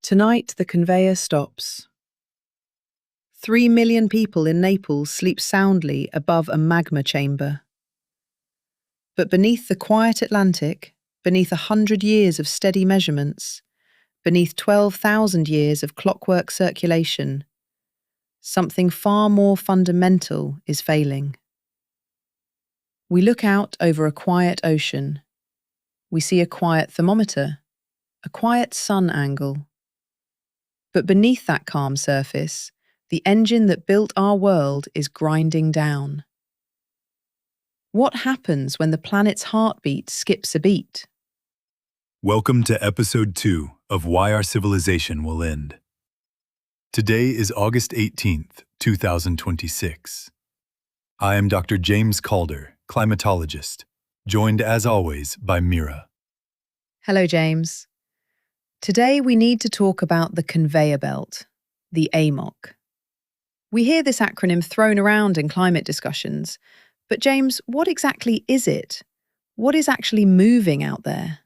Tonight, the conveyor stops. 3 million people in Naples sleep soundly above a magma chamber. But beneath the quiet Atlantic, beneath 100 years of steady measurements, beneath 12,000 years of clockwork circulation, something far more fundamental is failing. We look out over a quiet ocean. We see a quiet thermometer, a quiet sun angle. But beneath that calm surface, the engine that built our world is grinding down. What happens when the planet's heartbeat skips a beat? Welcome to Episode 2 of Why Our Civilization Will End. Today is August 18th, 2026. I am Dr. James Calder, climatologist, joined as always by Mira. Hello, James. Today we need to talk about the conveyor belt, the AMOC. We hear this acronym thrown around in climate discussions, but James, what exactly is it? What is actually moving out there?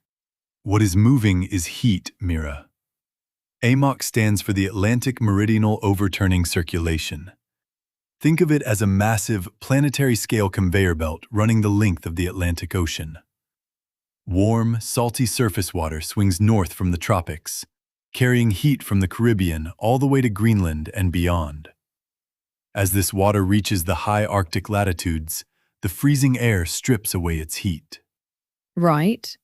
What is moving is heat, Mira. AMOC stands for the Atlantic Meridional Overturning Circulation. Think of it as a massive, planetary-scale conveyor belt running the length of the Atlantic Ocean. Warm, salty surface water swings north from the tropics, carrying heat from the Caribbean all the way to Greenland and beyond. As this water reaches the high Arctic latitudes, the freezing air strips away its heat. Right.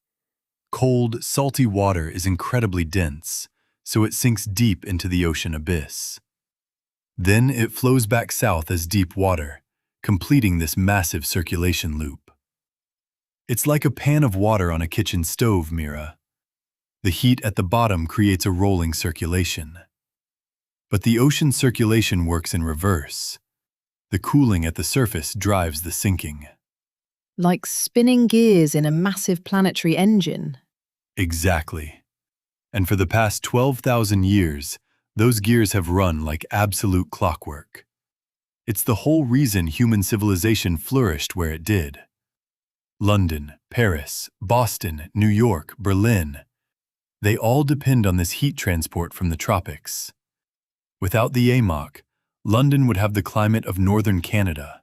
Cold, salty water is incredibly dense, so it sinks deep into the ocean abyss. Then it flows back south as deep water, completing this massive circulation loop. It's like a pan of water on a kitchen stove, Mira. The heat at the bottom creates a rolling circulation. But the ocean circulation works in reverse. The cooling at the surface drives the sinking. Like spinning gears in a massive planetary engine. Exactly. And for the past 12,000 years, those gears have run like absolute clockwork. It's the whole reason human civilization flourished where it did. London, Paris, Boston, New York, Berlin. They all depend on this heat transport from the tropics. Without the AMOC, London would have the climate of northern Canada.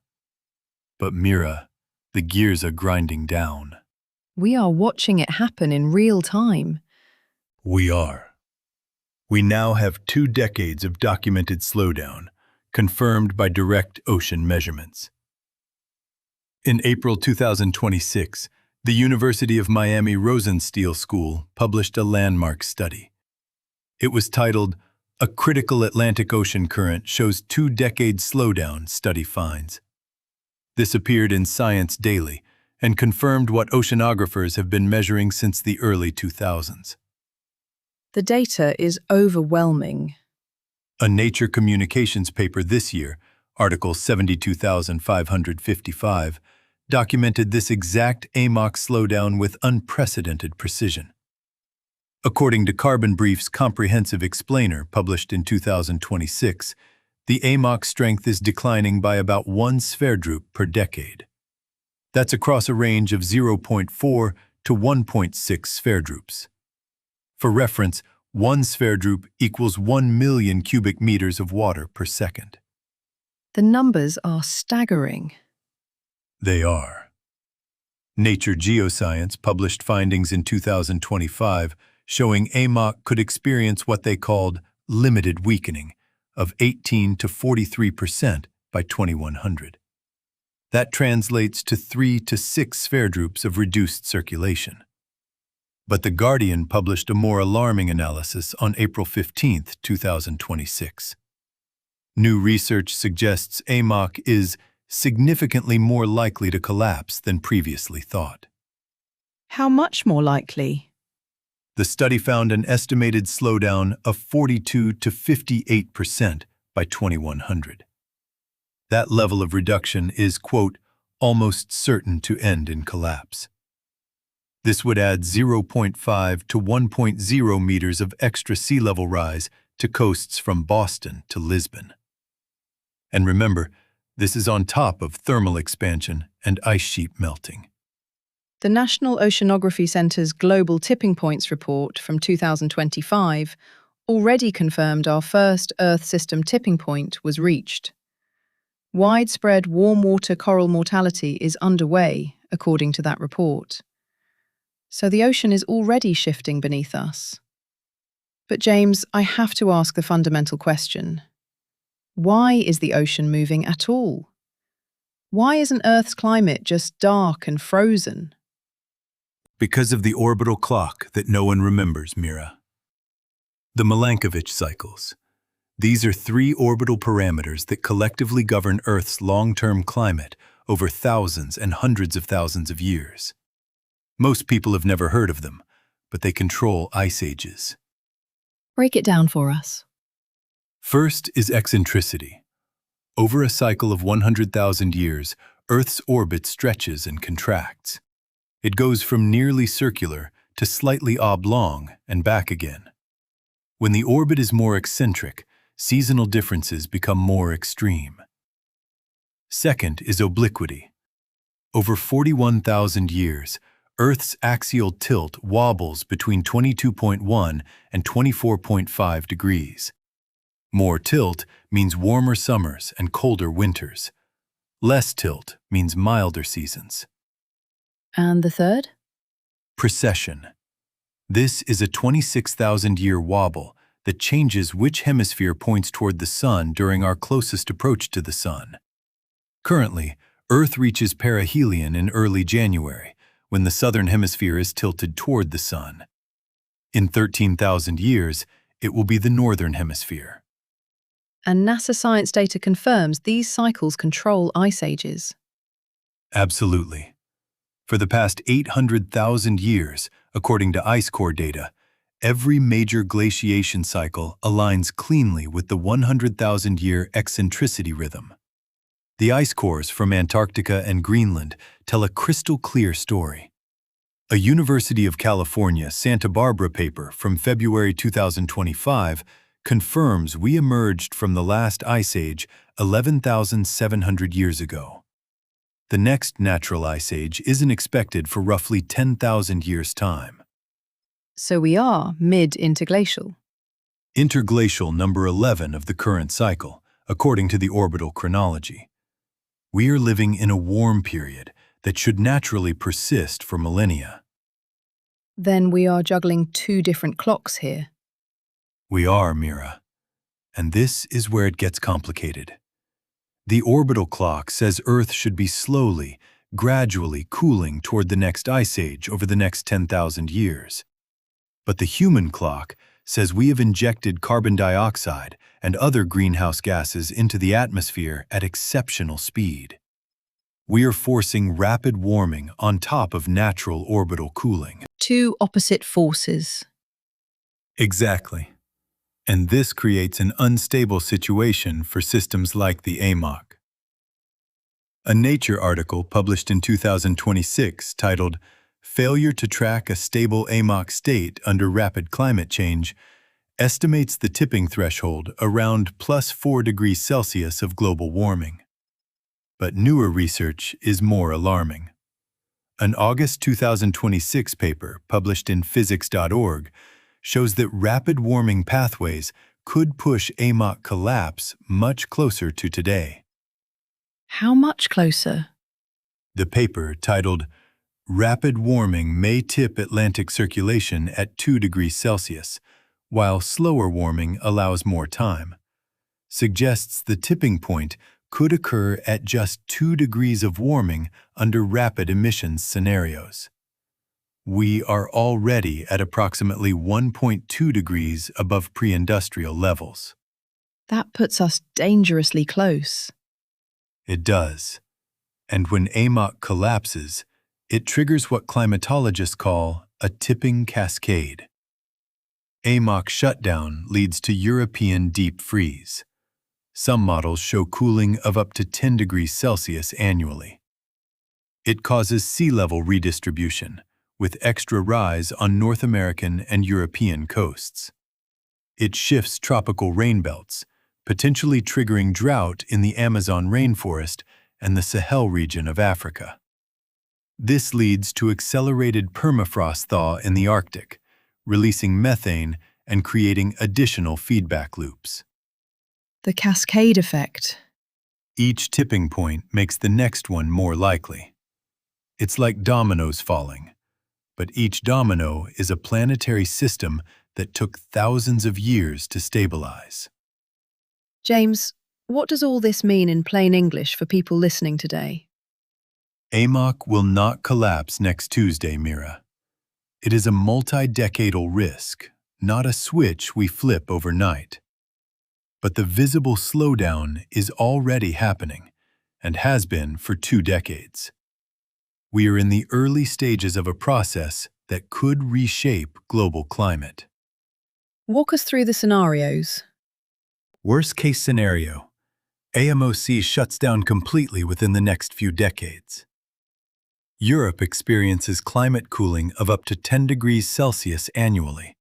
But Mira, the gears are grinding down. We are watching it happen in real time. We are. We now have 2 decades of documented slowdown, confirmed by direct ocean measurements. In April 2026, the University of Miami Rosenstiel School published a landmark study. It was titled, "A Critical Atlantic Ocean Current Shows 2-Decade Slowdown Study Finds." This appeared in Science Daily and confirmed what oceanographers have been measuring since the early 2000s. The data is overwhelming. A Nature Communications paper this year, Article 72555, documented this exact AMOC slowdown with unprecedented precision. According to Carbon Brief's Comprehensive Explainer, published in 2026, the AMOC strength is declining by about 1 spheredrup per decade. That's across a range of 0.4 to 1.6 spheredrups. For reference, 1 spheredrup equals 1 million cubic meters of water per second. The numbers are staggering. They are. Nature Geoscience published findings in 2025 showing AMOC could experience what they called limited weakening of 18 to 43% by 2100. That translates to 3 to 6 spheredrups of reduced circulation. But The Guardian published a more alarming analysis on April 15, 2026. New research suggests AMOC is significantly more likely to collapse than previously thought. How much more likely? The study found an estimated slowdown of 42 to 58% by 2100. That level of reduction is, quote, almost certain to end in collapse. This would add 0.5 to 1.0 meters of extra sea level rise to coasts from Boston to Lisbon. And remember, this is on top of thermal expansion and ice sheet melting. The National Oceanography Centre's Global Tipping Points report from 2025 already confirmed our first Earth system tipping point was reached. Widespread warm water coral mortality is underway, according to that report. So the ocean is already shifting beneath us. But James, I have to ask the fundamental question. Why is the ocean moving at all? Why isn't Earth's climate just dark and frozen? Because of the orbital clock that no one remembers, Mira. The Milankovitch cycles. These are 3 orbital parameters that collectively govern Earth's long-term climate over thousands and hundreds of thousands of years. Most people have never heard of them, but they control ice ages. Break it down for us. First is eccentricity. Over a cycle of 100,000 years, Earth's orbit stretches and contracts. It goes from nearly circular to slightly oblong and back again. When the orbit is more eccentric, seasonal differences become more extreme. Second is obliquity. Over 41,000 years, Earth's axial tilt wobbles between 22.1 and 24.5 degrees. More tilt means warmer summers and colder winters. Less tilt means milder seasons. And the third? Precession. This is a 26,000-year wobble that changes which hemisphere points toward the Sun during our closest approach to the Sun. Currently, Earth reaches perihelion in early January, when the southern hemisphere is tilted toward the Sun. In 13,000 years, it will be the northern hemisphere. And NASA science data confirms these cycles control ice ages. Absolutely. For the past 800,000 years, according to ice core data, every major glaciation cycle aligns cleanly with the 100,000-year eccentricity rhythm. The ice cores from Antarctica and Greenland tell a crystal-clear story. A University of California, Santa Barbara paper from February 2025 confirms we emerged from the last ice age 11,700 years ago. The next natural ice age isn't expected for roughly 10,000 years' time. So we are mid-interglacial. Interglacial number 11 of the current cycle, according to the orbital chronology. We are living in a warm period that should naturally persist for millennia. Then we are juggling 2 different clocks here. We are, Mira. And this is where it gets complicated. The orbital clock says Earth should be slowly, gradually cooling toward the next ice age over the next 10,000 years. But the human clock says we have injected carbon dioxide and other greenhouse gases into the atmosphere at exceptional speed. We are forcing rapid warming on top of natural orbital cooling. 2 opposite forces. Exactly. And this creates an unstable situation for systems like the AMOC. A Nature article published in 2026 titled "Failure to Track a Stable AMOC State Under Rapid Climate Change" estimates the tipping threshold around plus 4 degrees Celsius of global warming. But newer research is more alarming. An August 2026 paper published in physics.org shows that rapid warming pathways could push AMOC collapse much closer to today. How much closer? The paper, titled "Rapid Warming May Tip Atlantic Circulation at 2 degrees Celsius, while slower warming allows more time," suggests the tipping point could occur at just 2 degrees of warming under rapid emissions scenarios. We are already at approximately 1.2 degrees above pre-industrial levels. That puts us dangerously close. It does. And when AMOC collapses, it triggers what climatologists call a tipping cascade. AMOC shutdown leads to European deep freeze. Some models show cooling of up to 10 degrees Celsius annually. It causes sea level redistribution, with extra rise on North American and European coasts. It shifts tropical rain belts, potentially triggering drought in the Amazon rainforest and the Sahel region of Africa. This leads to accelerated permafrost thaw in the Arctic, releasing methane and creating additional feedback loops. The cascade effect. Each tipping point makes the next one more likely. It's like dominoes falling, but each domino is a planetary system that took thousands of years to stabilize. James, what does all this mean in plain English for people listening today? AMOC will not collapse next Tuesday, Mira. It is a multi-decadal risk, not a switch we flip overnight. But the visible slowdown is already happening, and has been for 2 decades. We are in the early stages of a process that could reshape global climate. Walk us through the scenarios. Worst-case scenario, AMOC shuts down completely within the next few decades. Europe experiences climate cooling of up to 10 degrees Celsius annually.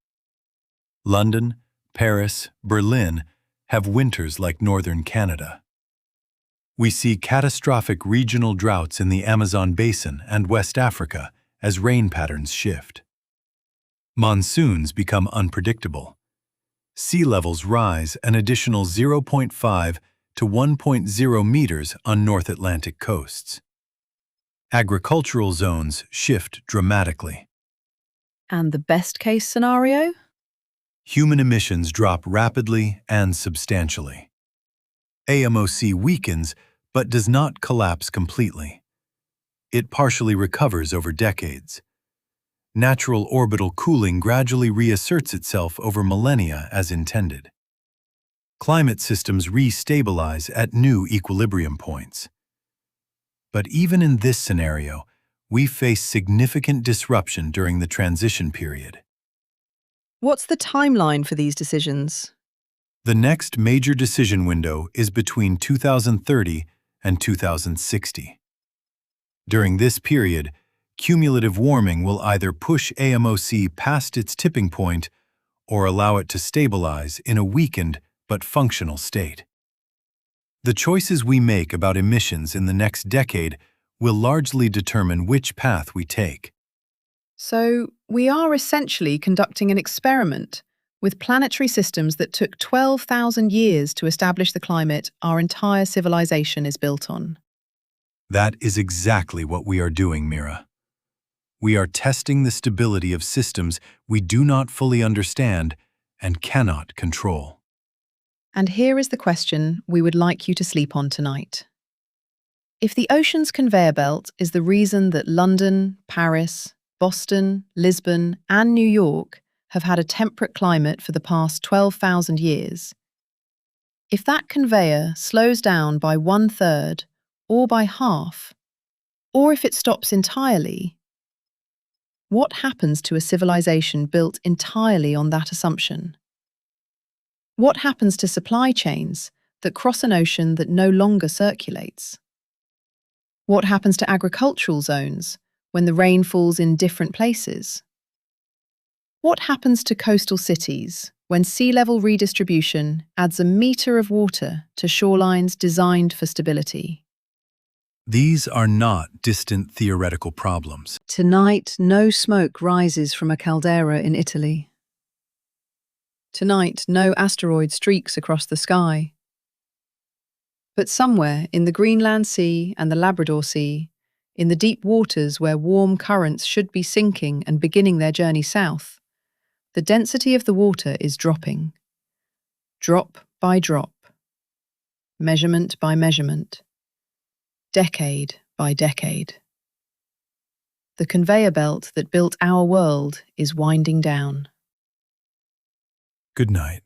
London, Paris, Berlin have winters like northern Canada. We see catastrophic regional droughts in the Amazon basin and West Africa as rain patterns shift. Monsoons become unpredictable. Sea levels rise an additional 0.5 to 1.0 meters on North Atlantic coasts. Agricultural zones shift dramatically. And the best case scenario? Human emissions drop rapidly and substantially. AMOC weakens but does not collapse completely. It partially recovers over decades. Natural orbital cooling gradually reasserts itself over millennia as intended. Climate systems re-stabilize at new equilibrium points. But even in this scenario, we face significant disruption during the transition period. What's the timeline for these decisions? The next major decision window is between 2030 and 2060. During this period, cumulative warming will either push AMOC past its tipping point or allow it to stabilize in a weakened but functional state. The choices we make about emissions in the next decade will largely determine which path we take. So, we are essentially conducting an experiment with planetary systems that took 12,000 years to establish the climate our entire civilization is built on. That is exactly what we are doing, Mira. We are testing the stability of systems we do not fully understand and cannot control. And here is the question we would like you to sleep on tonight. If the ocean's conveyor belt is the reason that London, Paris, Boston, Lisbon, and New York have had a temperate climate for the past 12,000 years, if that conveyor slows down by 1/3 or by half, or if it stops entirely, what happens to a civilization built entirely on that assumption? What happens to supply chains that cross an ocean that no longer circulates? What happens to agricultural zones when the rain falls in different places? What happens to coastal cities when sea level redistribution adds a meter of water to shorelines designed for stability? These are not distant theoretical problems. Tonight, no smoke rises from a caldera in Italy. Tonight, no asteroid streaks across the sky. But somewhere in the Greenland Sea and the Labrador Sea, in the deep waters where warm currents should be sinking and beginning their journey south, the density of the water is dropping. Drop by drop. Measurement by measurement. Decade by decade. The conveyor belt that built our world is winding down. Good night.